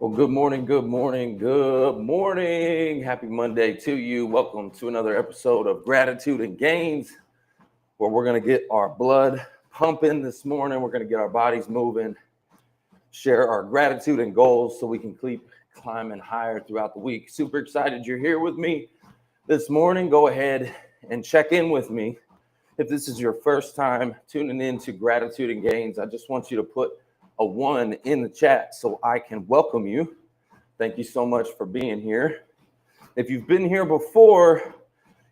Well, good morning, good morning, good morning. Happy Monday to you. Welcome to another episode of Gratitude and Gains, where we're going to get our blood pumping this morning. We're going to get our bodies moving, share our gratitude and goals so we can keep climbing higher throughout the week. Super excited you're here with me this morning. Go ahead and check in with me. If this is your first time tuning in to Gratitude and Gains, I just want you to put a 1 in the chat so I can welcome you. Thank you so much for being here. If you've been here before,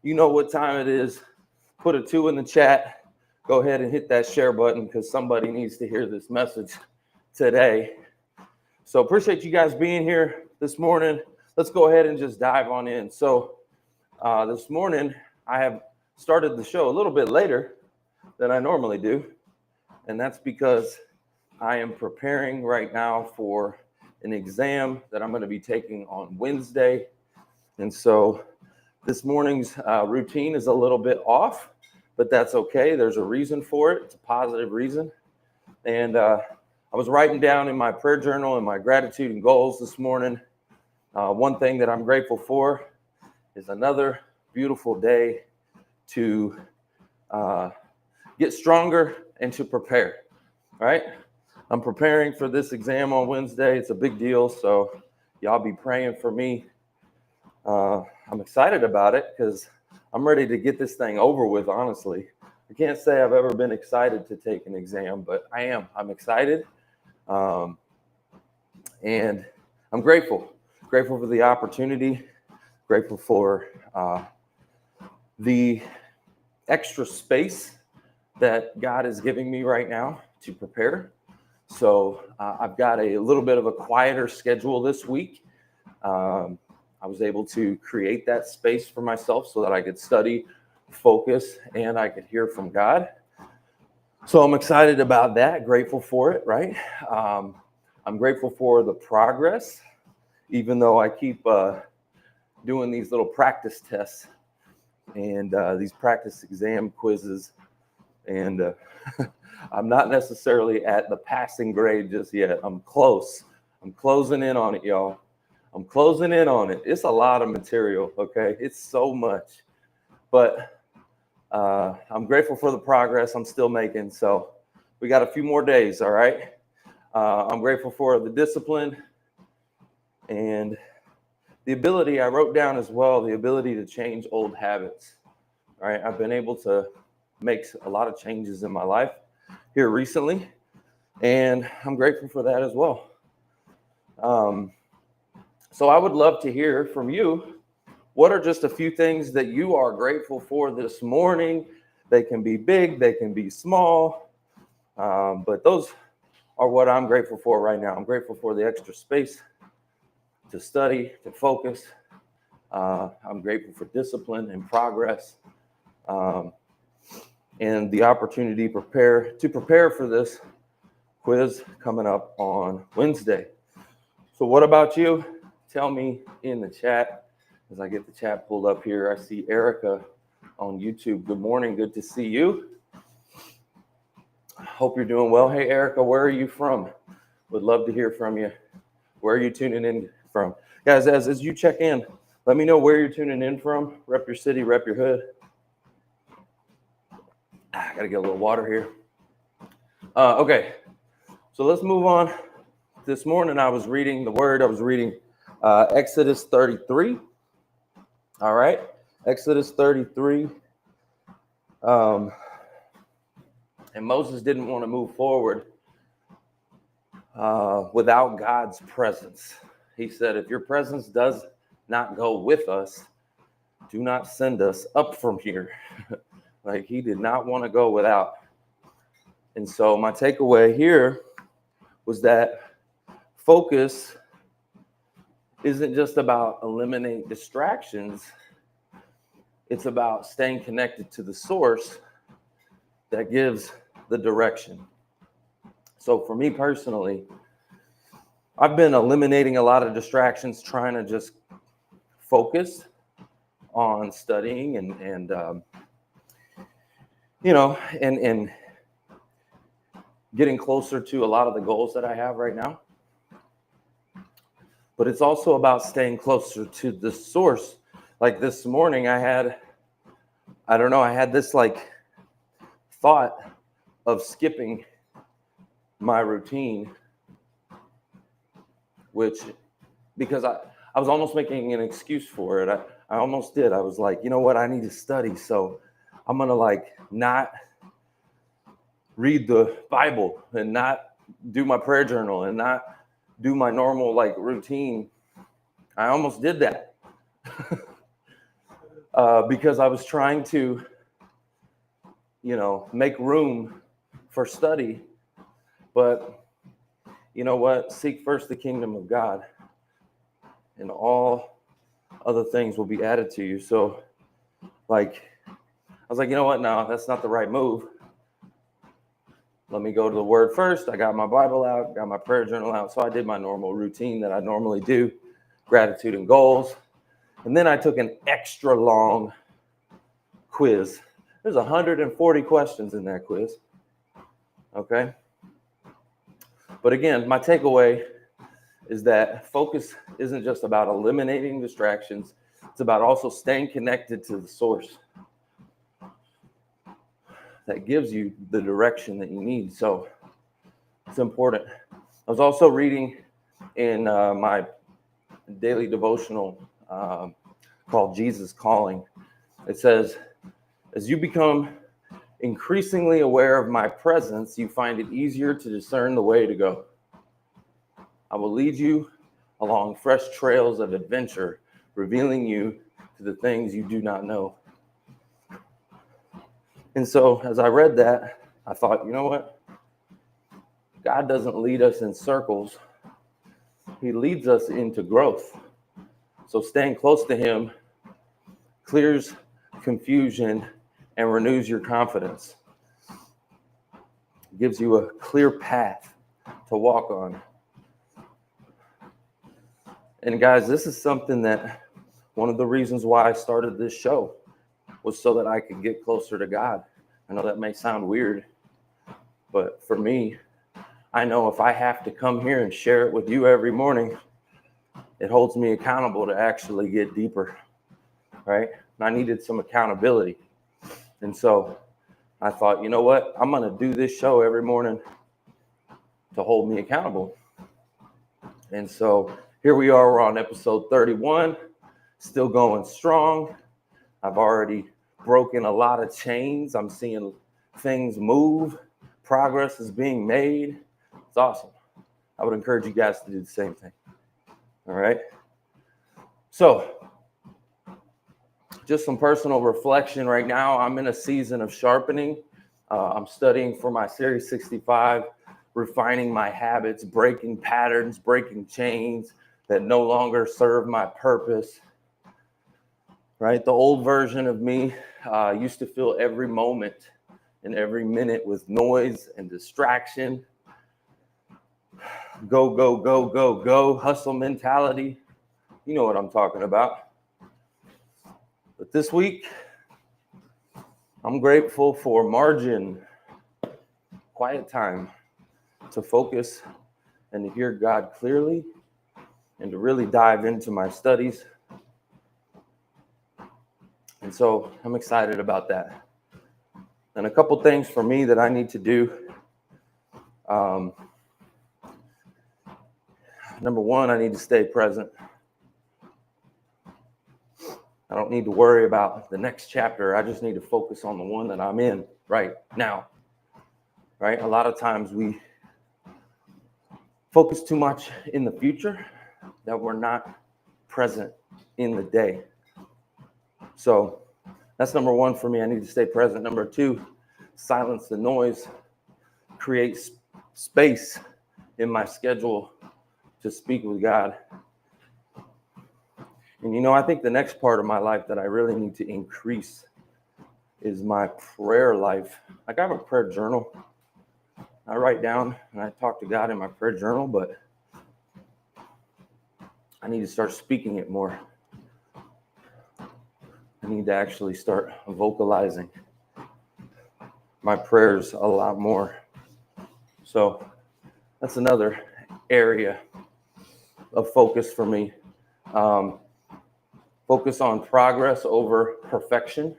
you know what time it is. Put a 2 in the chat. Go ahead and hit that share button because somebody needs to hear this message today. So appreciate you guys being here this morning. Let's go ahead and just dive on in. So this morning, I have started the show a little bit later than I normally do. And that's because I am preparing right now for an exam that I'm going to be taking on Wednesday. And so this morning's routine is a little bit off, but that's okay. There's a reason for it. It's a positive reason. And I was writing down in my prayer journal and my gratitude and goals this morning. One thing that I'm grateful for is another beautiful day to get stronger and to prepare, right? I'm preparing for this exam on Wednesday. It's a big deal, so y'all be praying for me. I'm excited about it because I'm ready to get this thing over with, honestly. I can't say I've ever been excited to take an exam, but I am. I'm excited, and I'm grateful. Grateful for the opportunity, grateful for the extra space that God is giving me right now to prepare. So I've got a little bit of a quieter schedule this week. I was able to create that space for myself so that I could study, focus, and I could hear from God. So I'm excited about that, grateful for it, right? I'm grateful for the progress, even though I keep doing these little practice tests and these practice exam quizzes. And I'm not necessarily at the passing grade just yet. I'm close. I'm closing in on it, y'all. I'm closing in on it. It's a lot of material, okay? It's so much. But I'm grateful for the progress I'm still making. So we got a few more days, all right? I'm grateful for the discipline and the ability, I wrote down as well, the ability to change old habits, all right? I've been able to make a lot of changes in my life here recently, and I'm grateful for that as well. So I would love to hear from you. What are just a few things that you are grateful for this morning? They can be big, they can be small, but those are what I'm grateful for right now. I'm grateful for the extra space to study, to focus. I'm grateful for discipline and progress. And the opportunity to prepare for this quiz coming up on Wednesday. So what about you? Tell me in the chat as I get the chat pulled up here. I see Erica on YouTube. Good morning. Good to see you. Hope you're doing well. Hey, Erica, where are you from? Would love to hear from you. Where are you tuning in from? Guys, as you check in, let me know where you're tuning in from. Rep your city, rep your hood. I got to get a little water here. Okay, so let's move on. This morning I was reading the word. I was reading Exodus 33. All right, Exodus 33. And Moses didn't want to move forward without God's presence. He said, if your presence does not go with us, do not send us up from here. Like he did not want to go without. And so my takeaway here was that focus isn't just about eliminating distractions. It's about staying connected to the source that gives the direction. So for me personally, I've been eliminating a lot of distractions, trying to just focus on studying and getting closer to a lot of the goals that I have right now. but it's also about staying closer to the source. Like this morning, I had this like thought of skipping my routine, which, because I was almost making an excuse for it. I almost did. I was like, you know what? I need to study. So I'm going to like not read the Bible and not do my prayer journal and not do my normal like routine. I almost did that because I was trying to, make room for study. But you know what? Seek first the kingdom of God, and all other things will be added to you. So like, I was like, you know what? No, that's not the right move. Let me go to the word first. I got my Bible out, got my prayer journal out. So I did my normal routine that I normally do, gratitude and goals. And then I took an extra long quiz. There's 140 questions in that quiz. Okay. But again, my takeaway is that focus isn't just about eliminating distractions. It's about also staying connected to the source that gives you the direction that you need. So it's important. I was also reading in my daily devotional called Jesus Calling. It says, as you become increasingly aware of my presence, you find it easier to discern the way to go. I will lead you along fresh trails of adventure, revealing you to the things you do not know. And so as I read that, I thought, you know what? God doesn't lead us in circles. He leads us into growth. So staying close to him clears confusion and renews your confidence. It gives you a clear path to walk on. And guys, this is something that one of the reasons why I started this show was so that I could get closer to God. I know that may sound weird, but for me, I know if I have to come here and share it with you every morning, it holds me accountable to actually get deeper, right? And I needed some accountability. And so I thought, you know what? I'm going to do this show every morning to hold me accountable. And so here we are. We're on episode 31, still going strong. I've already broken a lot of chains. I'm seeing things move. Progress is being made. It's awesome. I would encourage you guys to do the same thing. All right. So just some personal reflection right now. I'm in a season of sharpening. I'm studying for my Series 65, refining my habits, breaking patterns, breaking chains that no longer serve my purpose. Right? The old version of me used to fill every moment and every minute with noise and distraction. Go, go, go, go, go, hustle mentality. You know what I'm talking about. But this week, I'm grateful for margin, quiet time to focus and to hear God clearly and to really dive into my studies. And so I'm excited about that. And a couple things for me that I need to do. Number one, I need to stay present. I don't need to worry about the next chapter. I just need to focus on the one that I'm in right now. Right? A lot of times we focus too much in the future that we're not present in the day. So that's number one for me. I need to stay present. Number two, silence the noise, create space in my schedule to speak with God. And I think the next part of my life that I really need to increase is my prayer life. Like I have a prayer journal. I write down and I talk to God in my prayer journal, but I need to start speaking it more. I need to actually start vocalizing my prayers a lot more. So that's another area of focus for me. Focus on progress over perfection,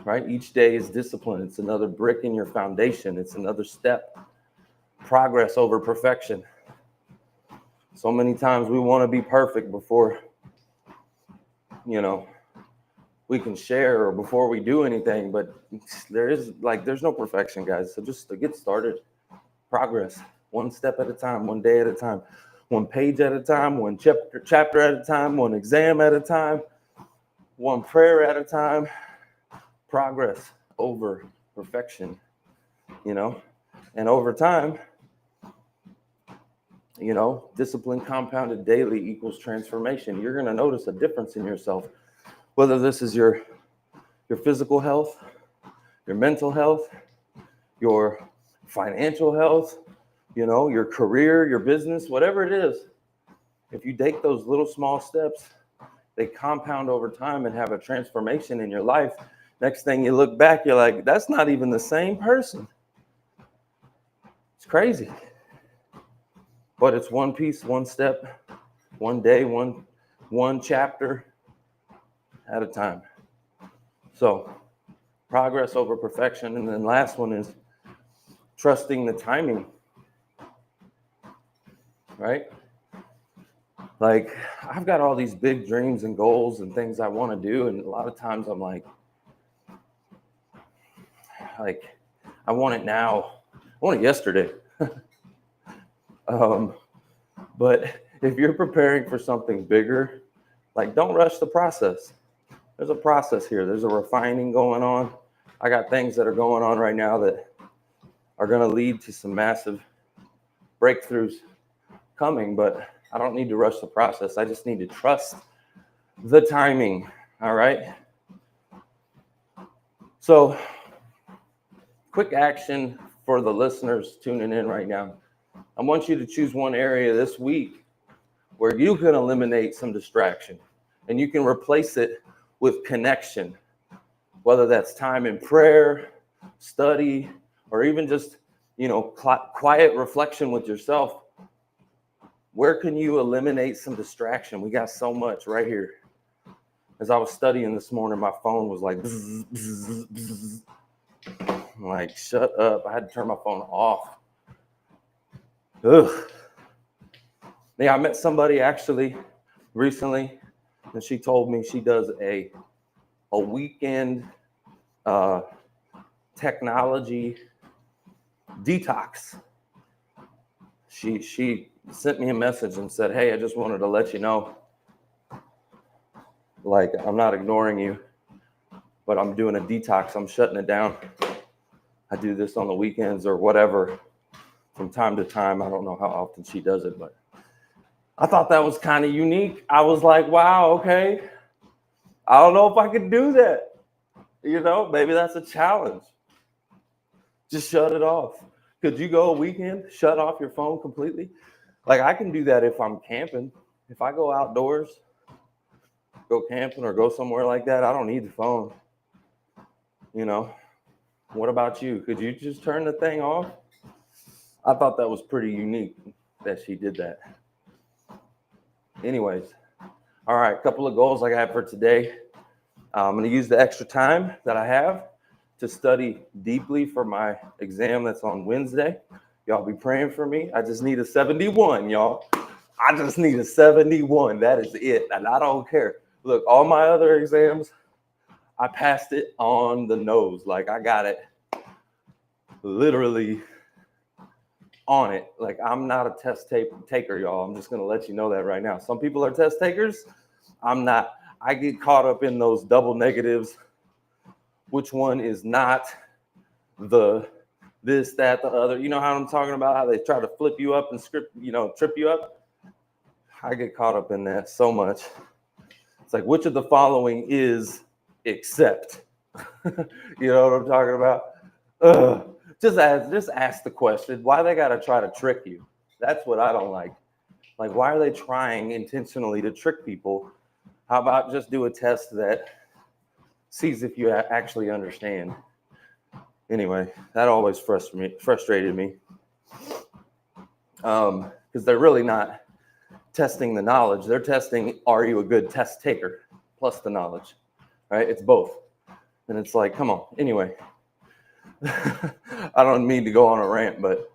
right? Each day is discipline. It's another brick in your foundation. It's another step. Progress over perfection. So many times we want to be perfect before, we can share or before we do anything, but there's no perfection, guys. So just to get started, progress, one step at a time, one day at a time, one page at a time, one chapter at a time, one exam at a time, one prayer at a time. Progress over perfection, and over time, discipline compounded daily equals transformation. You're going to notice a difference in yourself, whether this is your physical health, your mental health, your financial health, your career, your business, whatever it is. If you take those little small steps, they compound over time and have a transformation in your life. Next thing you look back, you're like, that's not even the same person. It's crazy. But it's one piece, one step, one day, one chapter at a time. So progress over perfection. And then last one is trusting the timing, right? Like, I've got all these big dreams and goals and things I want to do. And a lot of times I'm like, I want it now. I want it yesterday. But if you're preparing for something bigger, don't rush the process. There's a process here. There's a refining going on. I got things that are going on right now that are going to lead to some massive breakthroughs coming, but I don't need to rush the process. I just need to trust the timing. All right. So, quick action for the listeners tuning in right now. I want you to choose one area this week where you can eliminate some distraction and you can replace it with connection, whether that's time in prayer, study, or even just, quiet reflection with yourself. Where can you eliminate some distraction? We got so much right here. As I was studying this morning, my phone was like, bzz, bzz, bzz. I'm like, shut up. I had to turn my phone off. Ugh. Yeah, I met somebody actually recently, and she told me she does a weekend technology detox. She sent me a message and said, hey, I just wanted to let you know, I'm not ignoring you, but I'm doing a detox. I'm shutting it down. I do this on the weekends or whatever from time to time. I don't know how often she does it, but I thought that was kind of unique. I was like, wow, okay. I don't know if I could do that. Maybe that's a challenge. Just shut it off. Could you go a weekend, shut off your phone completely? I can do that if I'm camping. If I go outdoors, go camping or go somewhere like that, I don't need the phone. What about you? Could you just turn the thing off? I thought that was pretty unique that she did that. Anyways, all right, a couple of goals I got for today. I'm going to use the extra time that I have to study deeply for my exam that's on Wednesday. Y'all be praying for me. I just need a 71, y'all. I just need a 71. That is it. And I don't care. Look, all my other exams, I passed it on the nose. I got it literally on it. I'm not a test taker, y'all. I'm just going to let you know that right now. Some people are test takers. I'm not. I get caught up in those double negatives. Which one is not the this, that, the other? You know how I'm talking about? How they try to flip you up and trip you up? I get caught up in that so much. It's which of the following is except? You know what I'm talking about? Just ask the question. Why they got to try to trick you? That's what I don't like. Why are they trying intentionally to trick people? How about just do a test that sees if you actually understand? Anyway, that always frustrated me. Because they're really not testing the knowledge. They're testing, are you a good test taker plus the knowledge, right? It's both. And it's like, come on. Anyway, I don't mean to go on a rant, but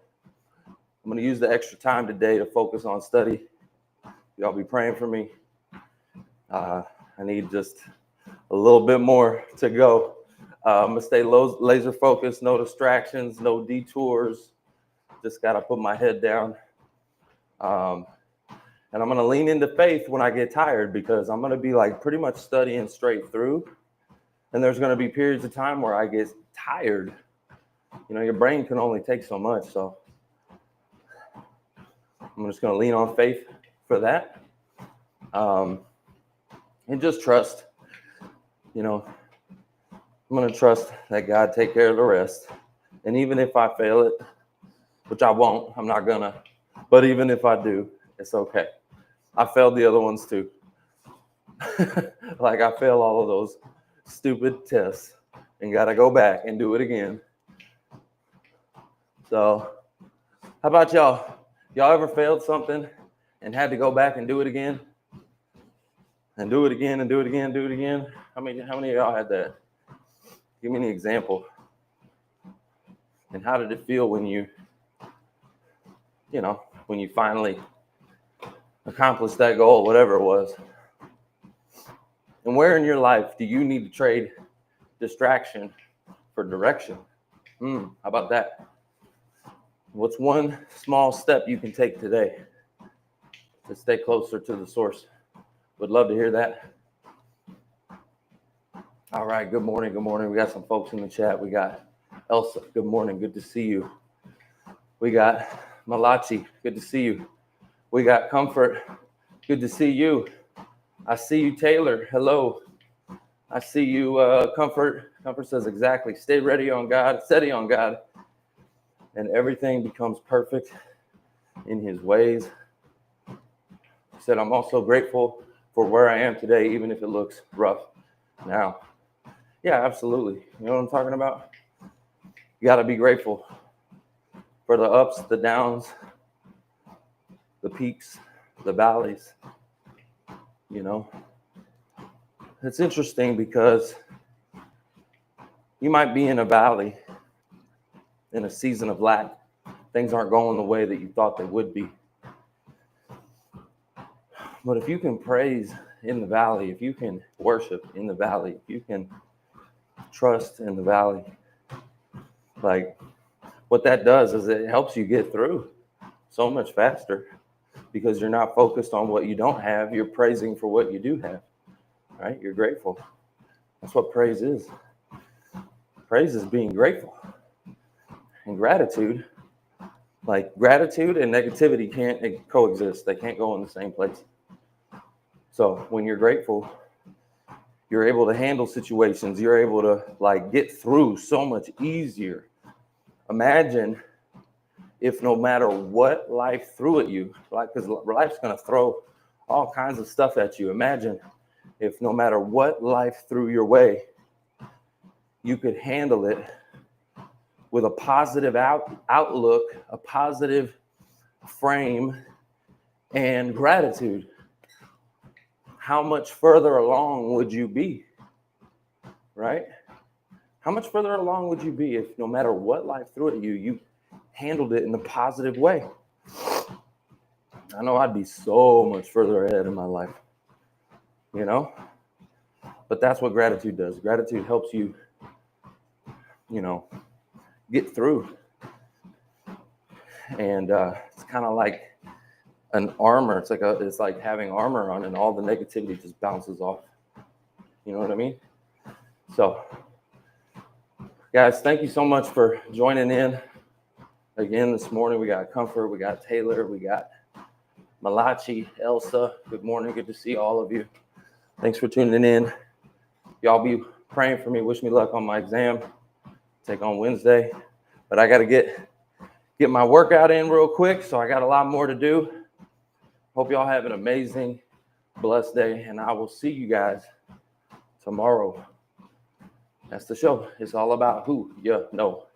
I'm going to use the extra time today to focus on study. Y'all be praying for me. I need just a little bit more to go. I'm going to stay laser focused, no distractions, no detours. Just got to put my head down. And I'm going to lean into faith when I get tired, because I'm going to be like pretty much studying straight through. And there's going to be periods of time where I get tired. You know, your brain can only take so much. So I'm just going to lean on faith for that. And just trust, you know, I'm going to trust that God take care of the rest. And even if I fail it, which I won't, I'm not going to, but even if I do, it's okay. I failed the other ones too. Like I failed all of those stupid tests and got to go back and do it again. So how about y'all? Y'all ever failed something and had to go back and do it again? And do it again and do it again, do it again? How many of y'all had that? Give me an example. And how did it feel when you finally accomplished that goal, whatever it was? And where in your life do you need to trade distraction for direction? How about that? What's one small step you can take today to stay closer to the source? Would love to hear that. All right, good morning, good morning. We got some folks in the chat. We got Elsa, good morning, good to see you. We got Malachi, good to see you. We got Comfort, good to see you. I see you, Taylor, hello. I see you, Comfort. Comfort says exactly, stay ready on God, steady on God, and everything becomes perfect in his ways. He said, I'm also grateful for where I am today, even if it looks rough now. Yeah, absolutely. You know what I'm talking about? You got to be grateful for the ups, the downs, the peaks, the valleys. You know, it's interesting because you might be in a valley in a season of lack. Things aren't going the way that you thought they would be. But if you can praise in the valley, if you can worship in the valley, if you can trust in the valley, like what that does is it helps you get through so much faster, because you're not focused on what you don't have. You're praising for what you do have, right? You're grateful. That's what praise is. Praise is being grateful. And gratitude, like gratitude and negativity can't coexist. They can't go in the same place. So when you're grateful, you're able to handle situations. You're able to like get through so much easier. Imagine if no matter what life threw at you, like, because life's going to throw all kinds of stuff at you. Imagine if no matter what life threw your way, you could handle it with a positive outlook, a positive frame, and gratitude. How much further along would you be, right? How much further along would you be if no matter what life threw at you, you handled it in a positive way? I know I'd be so much further ahead in my life, you know? But that's what gratitude does. Gratitude helps you, you know, get through. And it's kind of like an armor. It's like having armor on, and all the negativity just bounces off. You know what I mean? So, guys, thank you so much for joining in again this morning. We got Comfort, we got Taylor, we got Malachi, Elsa. Good morning. Good to see all of you. Thanks for tuning in. Y'all be praying for me. Wish me luck on my exam. Take on Wednesday. But I got to get my workout in real quick, so I got a lot more to do. Hope y'all have an amazing, blessed day, and I will see you guys tomorrow. That's the show. It's all about who you know.